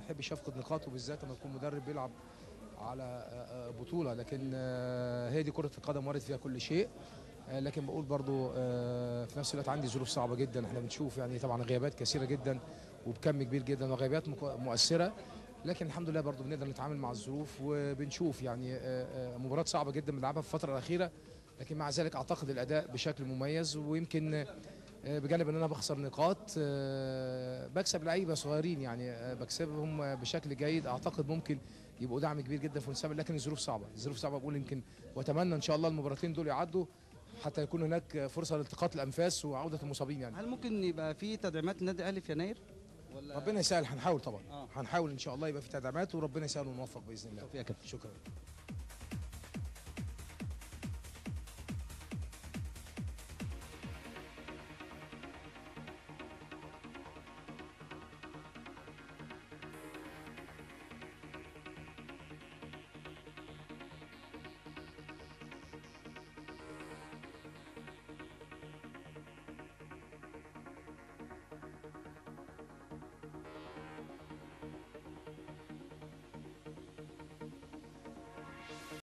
يحبش يفقد نقاطه، بالذات لما يكون مدرب بيلعب على بطوله. لكن هي دي كره القدم، وارد فيها كل شيء. لكن بقول برضو في نفس الوقت عندي ظروف صعبه جدا. احنا بنشوف يعني طبعا غيابات كثيره جدا وبكم كبير جدا، وغيابات مؤثره. لكن الحمد لله برضو بنقدر نتعامل مع الظروف، وبنشوف يعني مباراه صعبه جدا بنلعبها في الفتره الاخيره. لكن مع ذلك اعتقد الاداء بشكل مميز، ويمكن بجانب ان انا بخسر نقاط بكسب لعيبه صغيرين، يعني بكسبهم بشكل جيد. اعتقد ممكن يبقوا دعم كبير جدا في المستقبل. لكن الظروف صعبه، الظروف صعبه. بقول يمكن واتمنى ان شاء الله المباراتين دول يعدوا حتى يكون هناك فرصه لالتقاط الانفاس وعوده المصابين يعني. هل ممكن يبقى في تدعيمات النادي الاهلي في يناير ولا؟ ربنا يسهل، هنحاول طبعا. آه. هنحاول ان شاء الله يبقى في تدعيمات، وربنا يسهل ونوفق باذن الله. توفيق يا كابتن. شكرا.